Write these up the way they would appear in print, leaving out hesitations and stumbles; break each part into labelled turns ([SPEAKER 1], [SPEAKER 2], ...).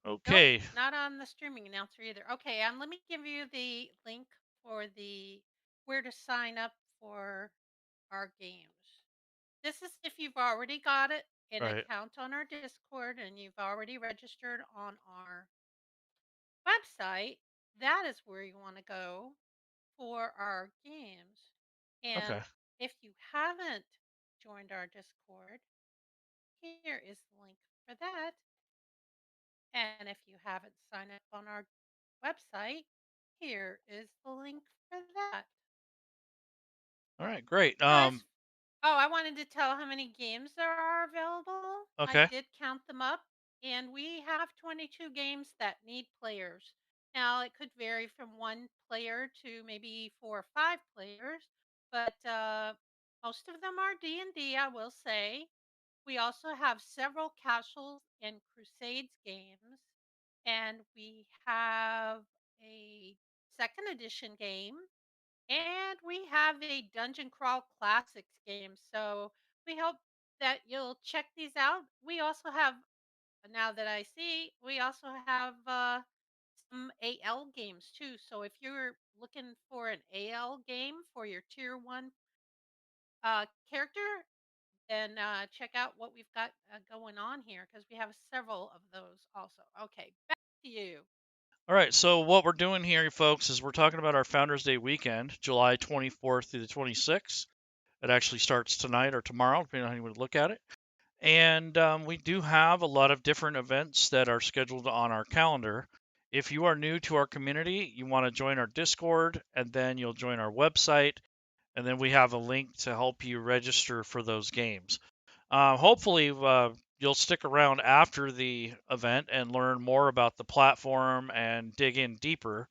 [SPEAKER 1] Nope,
[SPEAKER 2] Okay.
[SPEAKER 1] not on the streaming announcer either. Okay, let me give you the link for the where to sign up for our games. This is if you've already got an
[SPEAKER 2] Right.
[SPEAKER 1] account on our Discord and you've already registered on our website. That is where you want to go for our games.
[SPEAKER 2] Okay.
[SPEAKER 1] And if you haven't joined our Discord, here is the link for that. And if you haven't signed up on our website, here is the link for that.
[SPEAKER 2] All right. Great.
[SPEAKER 1] As Oh, I wanted to tell how many games there are available. I
[SPEAKER 2] Okay.
[SPEAKER 1] did count them up, and we have 22 games that need players. Now, it could vary from one player to maybe 4 or 5 players, but most of them are D&D, I will say. We also have several Castles and Crusades games, and we have a second edition game, and we have a Dungeon Crawl Classics game. So we hope that you'll check these out. We also have, now that I see, we also have some AL games too. So if you're looking for an AL game for your tier one character, then check out what we've got going on here because we have several of those also. Okay, back to you.
[SPEAKER 2] All right. So what we're doing here, folks, is we're talking about our Founders Day weekend, July 24th through the 26th. It actually starts tonight or tomorrow, depending on how you would look at it. And we do have a lot of different events that are scheduled on our calendar. If you are new to our community, you want to join our Discord, and then you'll join our website, and then we have a link to help you register for those games. Hopefully, you'll stick around after the event and learn more about the platform and dig in deeper.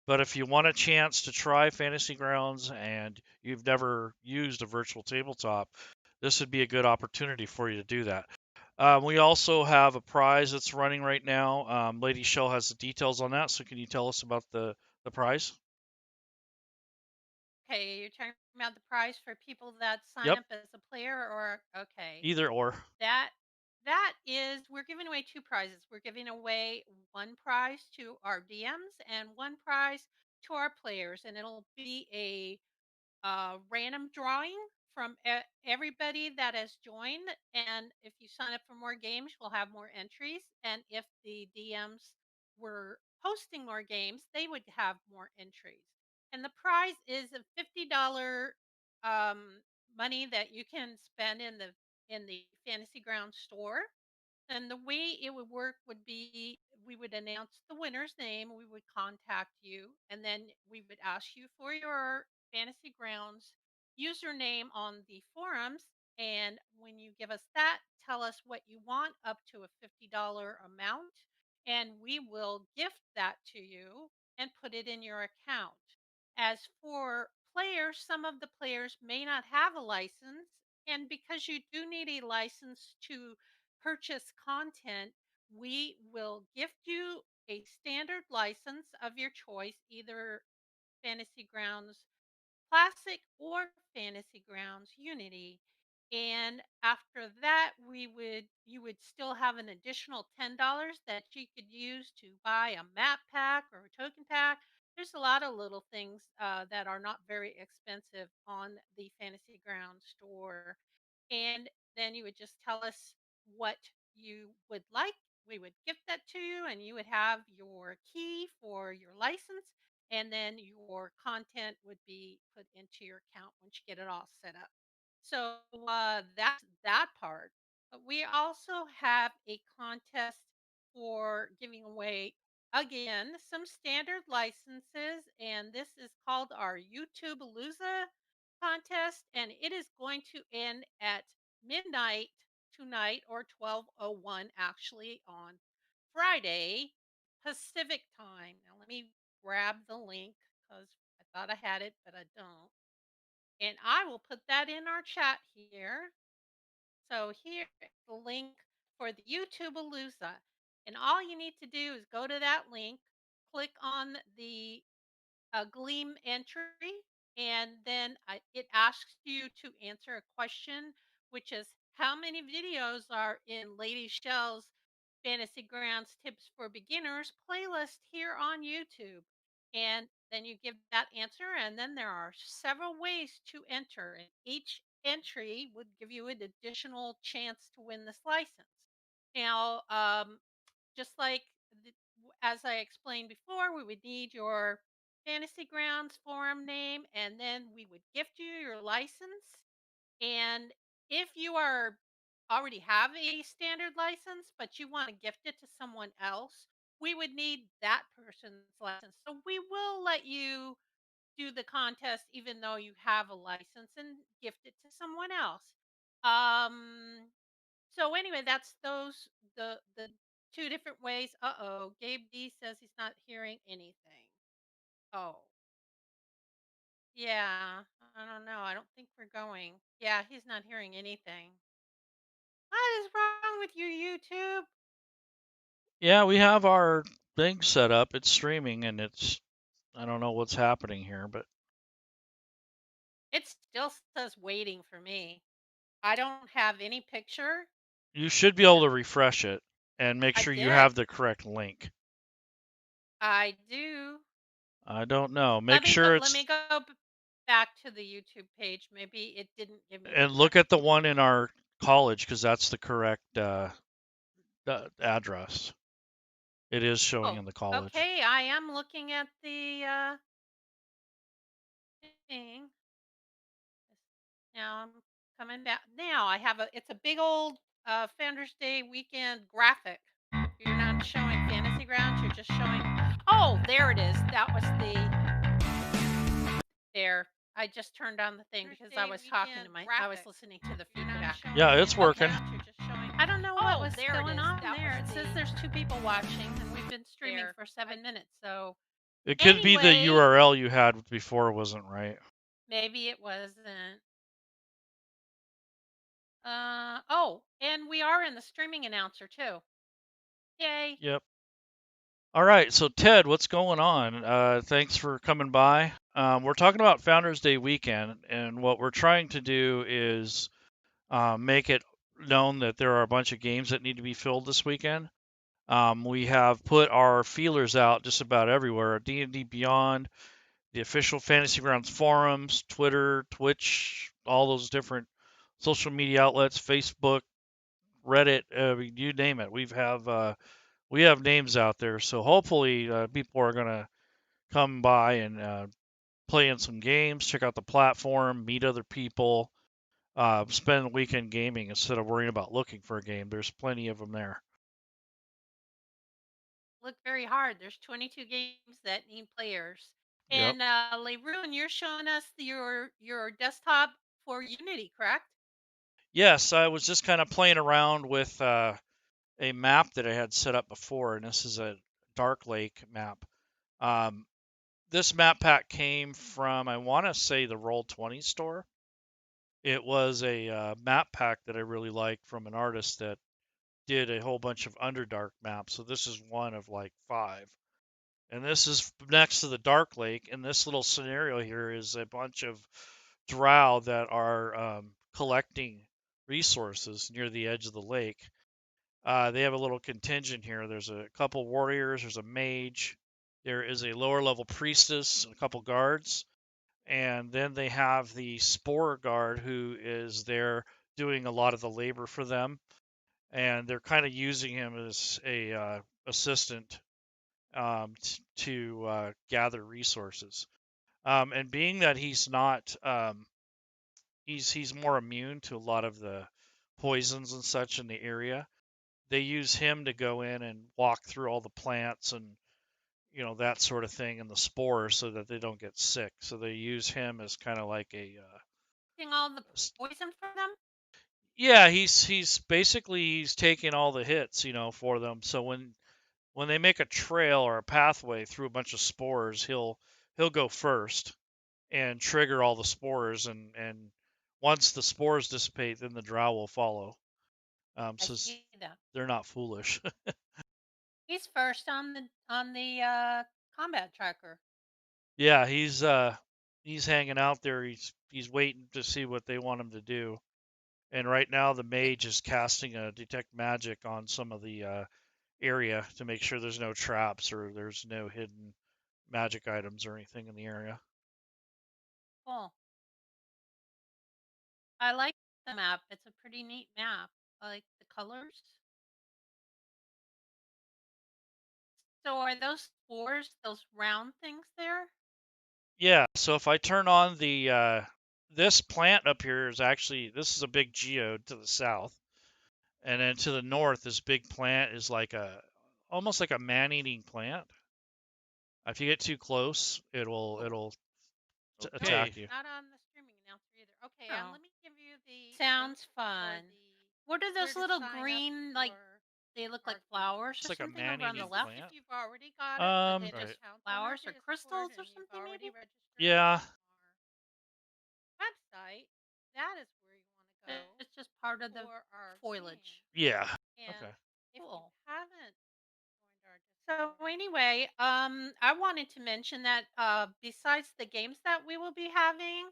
[SPEAKER 2] But if you want a chance to try Fantasy Grounds and you've never used a virtual tabletop, this would be a good opportunity for you to do that. We also have a prize that's running right now. Lady Shell has the details on that, so can you tell us about the prize?
[SPEAKER 1] Okay, you're talking about the price for people that sign
[SPEAKER 2] Yep,
[SPEAKER 1] up as a player, or okay.
[SPEAKER 2] either or.
[SPEAKER 1] That that is we're giving away 2 prizes. We're giving away 1 prize to our DMs and 1 prize to our players, and it'll be a random drawing from everybody that has joined. And if you sign up for more games, you'll have more entries. And if the DMs were hosting more games, they would have more entries. And the prize is a $50 um, money that you can spend in the Fantasy Ground store. And the way it would work would be we would announce the winner's name, we would contact you, and then we would ask you for your Fantasy Grounds username on the forums. And when you give us that, tell us what you want up to a $50 amount, and we will gift that to you and put it in your account. As for players, some of the players may not have a license. And because you do need a license to purchase content, we will gift you a standard license of your choice, either Fantasy Grounds Classic or Fantasy Grounds Unity. And after that, we would you would still have an additional $10 that you could use to buy a map pack or a token pack. There's a lot of little things that are not very expensive on the Fantasy Ground store. And then you would just tell us what you would like. We would gift that to you, and you would have your key for your license, and then your content would be put into your account once you get it all set up. So that's that part. But we also have a contest for giving away again some standard licenses, and this is called our YouTube Palooza contest, and it is going to end at midnight tonight, or 12:01 actually, on Friday Pacific time. Now let me grab the link because I thought I had it, but I don't. And I will put that in our chat here. So here is the link for the YouTube Palooza. And all you need to do is go to that link, click on the Gleam entry, and then it asks you to answer a question, which is how many videos are in Lady Shell's Fantasy Grounds Tips for Beginners playlist here on YouTube. And then you give that answer, and then there are several ways to enter. And each entry would give you an additional chance to win this license. Now, just like the, as I explained before, we would need your Fantasy Grounds forum name, and then we would gift you your license. And if you are already have a standard license, but you want to gift it to someone else, we would need that person's license. So we will let you do the contest even though you have a license and gift it to someone else. Um so anyway, that's those the two different ways. Uh-oh, Gabe D says he's not hearing anything. Oh. Yeah, I don't know. I don't think we're going. Yeah, he's not hearing anything. What is wrong with you, YouTube?
[SPEAKER 2] Yeah, we have our thing set up. It's streaming, and I don't know what's happening here, but
[SPEAKER 1] It still says waiting for me. I don't have any picture.
[SPEAKER 2] you should be able to refresh it and make
[SPEAKER 1] I
[SPEAKER 2] sure you
[SPEAKER 1] did.
[SPEAKER 2] have the correct link.
[SPEAKER 1] I do.
[SPEAKER 2] I don't know. Make sure
[SPEAKER 1] Let me go back to the YouTube page. Maybe it didn't give me the
[SPEAKER 2] and look
[SPEAKER 1] correct
[SPEAKER 2] at the
[SPEAKER 1] link.
[SPEAKER 2] one in our college because that's the correct address. It is showing
[SPEAKER 1] Oh,
[SPEAKER 2] in the college.
[SPEAKER 1] okay. I am looking at the thing. Now I'm coming back. Now I have a. It's a big old Founders Day weekend graphic. You're not showing Fantasy Grounds. You're just showing. Oh, there it is. That was there. I just turned on the thing because I was talking to my. I was listening to the feedback.
[SPEAKER 2] Yeah, it's
[SPEAKER 1] Okay.
[SPEAKER 2] working.
[SPEAKER 1] I don't know what was going on there. It says there's two people watching, and we've been streaming for 7 minutes. So
[SPEAKER 2] It could be the
[SPEAKER 1] anyway,
[SPEAKER 2] URL you had before wasn't right.
[SPEAKER 1] maybe it wasn't. Oh, and we are in the streaming announcer too. Yay.
[SPEAKER 2] Yep. All right, so Ted, what's going on? Thanks for coming by. We're talking about Founders Day weekend, and what we're trying to do is make it known that there are a bunch of games that need to be filled this weekend. We have put our feelers out just about everywhere. D&D Beyond, the official Fantasy Grounds forums, Twitter, Twitch, all those different social media outlets, Facebook, Reddit, you name it. We have names out there, so hopefully people are gonna come by and play in some games, check out the platform, meet other people, spend the weekend gaming instead of worrying about looking for a game. There's plenty of them there.
[SPEAKER 1] Look very hard. There's 22 games that need players.
[SPEAKER 2] Yep.
[SPEAKER 1] And Laerun, you're showing us your desktop for Unity, correct?
[SPEAKER 2] Yes, I was just kind of playing around with a map that I had set up before, and this is a Dark Lake map. Um, this map pack came from, I want to say, the Roll20 store. It was a map pack that I really liked from an artist that did a whole bunch of Underdark maps. So this is one of like five. And this is next to the Dark Lake. And this little scenario here is a bunch of drow that are collecting resources near the edge of the lake. They have a little contingent here. There's a couple warriors, there's a mage, there is a lower level priestess, and a couple guards. And then they have the Spore Guard who is there doing a lot of the labor for them. And they're kind of using him as a assistant to gather resources. And being that he's not, he's more immune to a lot of the poisons and such in the area. They use him to go in and walk through all the plants and that sort of thing and the spores so that they don't get sick. So they use him as kind of like a
[SPEAKER 1] Getting all the poison for them?
[SPEAKER 2] yeah, he's basically he's taking all the hits, for them. So when they make a trail or a pathway through a bunch of spores, he'll go first and trigger all the spores, and once the spores dissipate, then the drow will follow.
[SPEAKER 1] I
[SPEAKER 2] So
[SPEAKER 1] see that.
[SPEAKER 2] they're not foolish.
[SPEAKER 1] He's first on the combat tracker.
[SPEAKER 2] Yeah, he's hanging out there. He's waiting to see what they want him to do. And right now the
[SPEAKER 1] It,
[SPEAKER 2] mage is casting a detect magic on some of the area to make sure there's no traps or there's no hidden magic items or anything in the area.
[SPEAKER 1] Cool. I like the map. It's a pretty neat map. I like the colors. So are those spores, those round things there?
[SPEAKER 2] Yeah, so if I turn on the this plant up here is actually this is a big geode to the south, and then to the north this big plant is like a almost like a man-eating plant. If you get too close,
[SPEAKER 1] Oh,
[SPEAKER 2] it'll
[SPEAKER 1] nope,
[SPEAKER 2] attack you.
[SPEAKER 1] not on the streaming announcer either. Okay,
[SPEAKER 2] Oh.
[SPEAKER 1] let me give you the Sounds fun. What are those little green, like they look like flowers
[SPEAKER 2] It's
[SPEAKER 1] or
[SPEAKER 2] like a
[SPEAKER 1] something over on the
[SPEAKER 2] man-eating
[SPEAKER 1] left? If
[SPEAKER 2] plant.
[SPEAKER 1] you've already got it, are they
[SPEAKER 2] Right.
[SPEAKER 1] just flowers or crystals or something maybe?
[SPEAKER 2] Yeah.
[SPEAKER 1] Website, that is where you want to go. It's just part of the foliage.
[SPEAKER 2] Yeah.
[SPEAKER 1] And
[SPEAKER 2] Okay.
[SPEAKER 1] if you haven't so anyway, I wanted to mention that besides the games that we will be having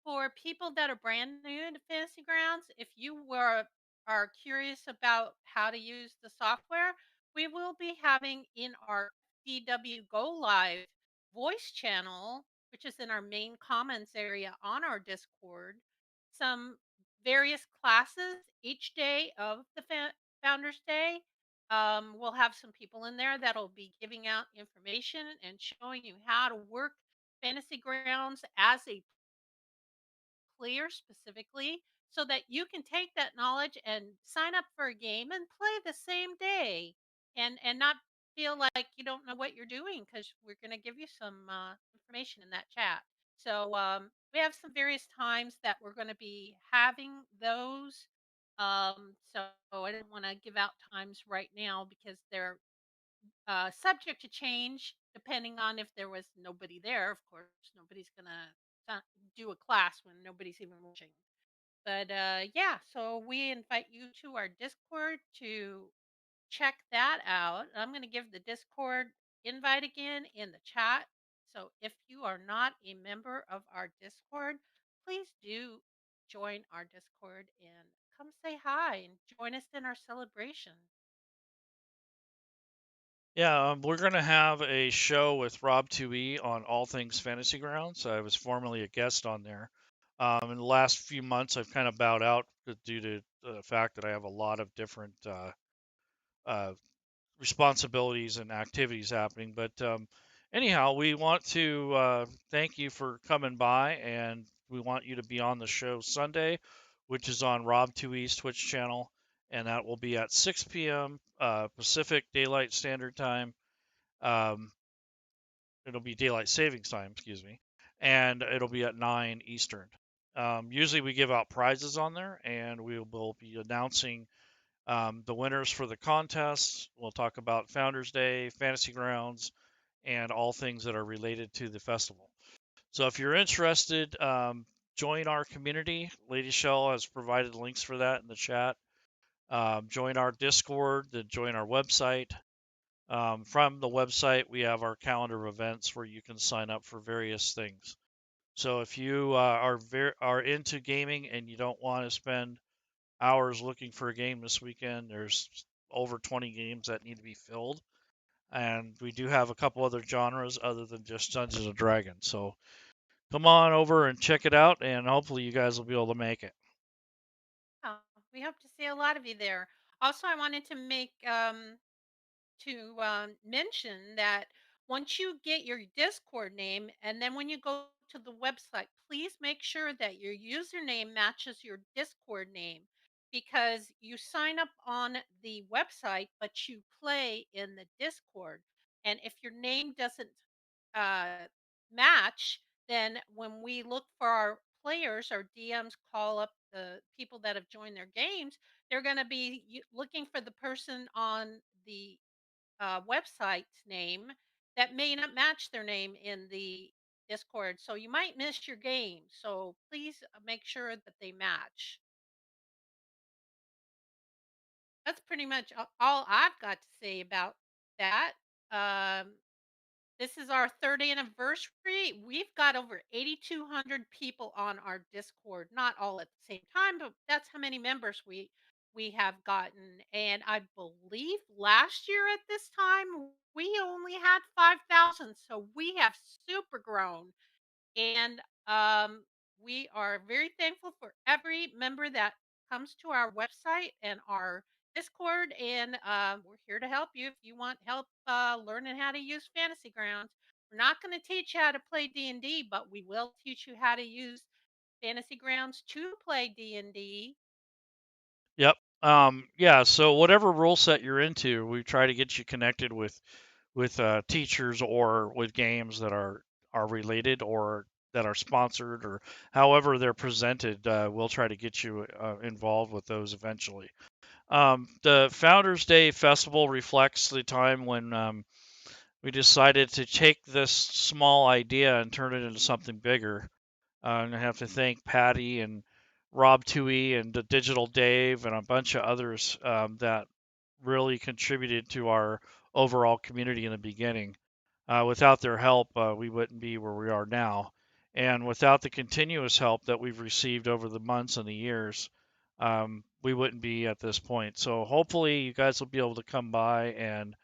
[SPEAKER 1] for people that are brand new to Fantasy Grounds, if you were are curious about how to use the software, we will be having in our DW Go Live voice channel, which is in our main comments area on our Discord, some various classes each day of the Founders Day. We'll have some people in there that'll be giving out information and showing you how to work fantasy grounds as a player specifically so that you can take that knowledge and sign up for a game and play the same day and not feel like you don't know what you're doing because we're going to give you some information in that chat. So we have some various times that we're going to be having those. So I don't want to give out times right now because they're subject to change depending on if there was nobody there. Of course, nobody's gonna do a class when nobody's even watching. But yeah, so we invite you to our Discord to check that out. I'm going to give the Discord invite again in the chat. So if you are not a member of our Discord, please do join our Discord and come say hi and join us in our celebration.
[SPEAKER 2] Yeah, we're gonna have a show with Rob 2E on all things Fantasy Grounds. I was formerly a guest on there. In the last few months, I've kind of bowed out due to the fact that I have a lot of different uh, responsibilities and activities happening. But anyhow, we want to thank you for coming by, and we want you to be on the show Sunday, which is on Rob 2E's Twitch channel, and that will be at 6 p.m. Pacific Daylight Standard Time. Um, it'll be Daylight Savings Time, excuse me, and it'll be at 9 Eastern. Usually we give out prizes on there, and we will be announcing the winners for the contest. We'll talk about Founders Day, Fantasy Grounds, and all things that are related to the festival. So if you're interested, join our community. Lady Shell has provided links for that in the chat. Join our Discord, then join our website. From the website, we have our calendar of events where you can sign up for various things. So if you are into gaming and you don't want to spend hours looking for a game this weekend, there's over 20 games that need to be filled, and we do have a couple other genres other than just Dungeons and Dragons. So come on over and check it out, and hopefully you guys will be able to make it.
[SPEAKER 1] Oh, we hope to see a lot of you there. Also, I wanted to make mention that once you get your Discord name, and then when you go to the website, please make sure that your username matches your Discord name because you sign up on the website, but you play in the Discord. And if your name doesn't uh, match, then when we look for our players, our DMs call up the people that have joined their games, they're going to be looking for the person on the website's name that may not match their name in the Discord. So you might miss your game. So please make sure that they match. That's pretty much all I've got to say about that. Um, This is our third anniversary. We've got over 8,200 people on our Discord. Not all at the same time, but that's how many members we have gotten. And I believe last year at this time, we only had 5,000. So we have super grown. And we are very thankful for every member that comes to our website and our Discord. And we're here to help you if you want help learning how to use Fantasy Grounds. We're not going to teach you how to play D&D, but we will teach you how to use Fantasy Grounds to play D&D.
[SPEAKER 2] Yep. Yeah. So whatever rule set you're into, we try to get you connected with teachers or with games that are related or that are sponsored or however they're presented. We'll try to get you involved with those eventually. The Founders Day Festival reflects the time when we decided to take this small idea and turn it into something bigger. And I have to thank Patty and Rob Toohey and the Digital Dave and a bunch of others that really contributed to our overall community in the beginning. Without their help, we wouldn't be where we are now. And without the continuous help that we've received over the months and the years, we wouldn't be at this point. So hopefully, you guys will be able to come by and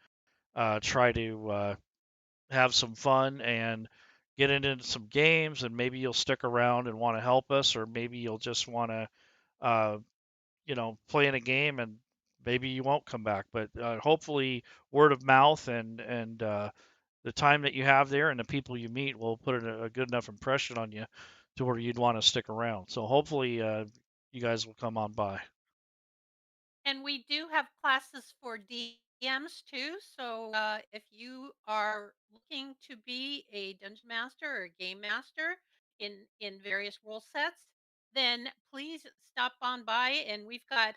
[SPEAKER 2] try to have some fun and get into some games, and maybe you'll stick around and want to help us, or maybe you'll just want to, uh, play in a game and maybe you won't come back. But hopefully, word of mouth and the time that you have there and the people you meet will put a good enough impression on you to where you'd want to stick around. So hopefully, you guys will come on by.
[SPEAKER 1] And we do have classes for DMs too. So if you are looking to be a dungeon master or a game master in various rule sets, then please stop on by. And we've got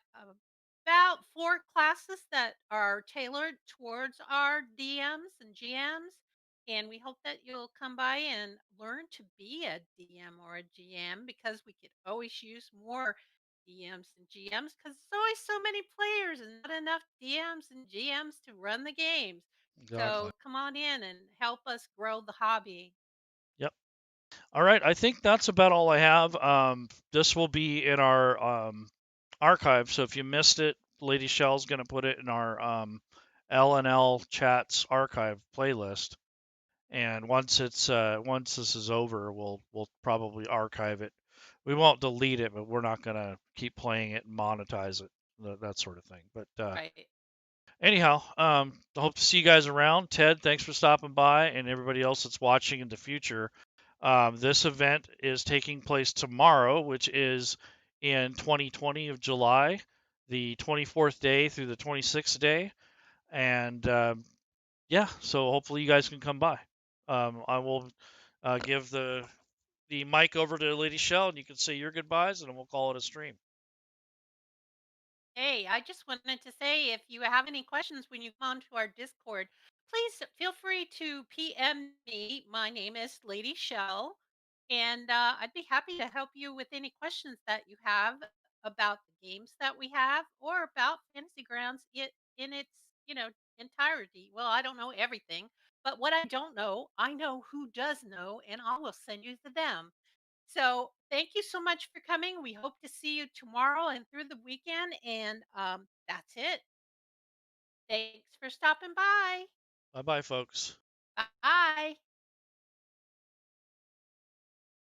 [SPEAKER 1] about 4 classes that are tailored towards our DMs and GMs. And we hope that you'll come by and learn to be a DM or a GM because we could always use more DMs and GMs because there's always so many players and not enough DMs and GMs to run the games.
[SPEAKER 2] Exactly.
[SPEAKER 1] So come on in and help us grow the hobby.
[SPEAKER 2] Yep. All right, I think that's about all I have. This will be in our archive, so if you missed it, Lady Shell's going to put it in our L&L chats archive playlist. And once this is over, we'll probably archive it. We won't delete it, but we're not going to keep playing it and monetize it, that sort of thing. But
[SPEAKER 1] Right.
[SPEAKER 2] anyhow, I hope to see you guys around. Ted, thanks for stopping by, and everybody else that's watching in the future. This event is taking place tomorrow, which is in 2020 of July, the 24th day through the 26th day. And yeah, so hopefully you guys can come by. I will give the mic over to Lady Shell, and you can say your goodbyes, and we'll call it a stream.
[SPEAKER 1] Hey, I just wanted to say if you have any questions when you come onto our Discord, please feel free to PM me. My name is Lady Shell, and I'd be happy to help you with any questions that you have about the games that we have or about Fantasy Grounds in its entirety. Well, I don't know everything, but what I don't know, I know who does know, and I will send you to them. So thank you so much for coming. We hope to see you tomorrow and through the weekend. And that's it. Thanks for stopping by.
[SPEAKER 2] Bye bye, folks.
[SPEAKER 1] Bye.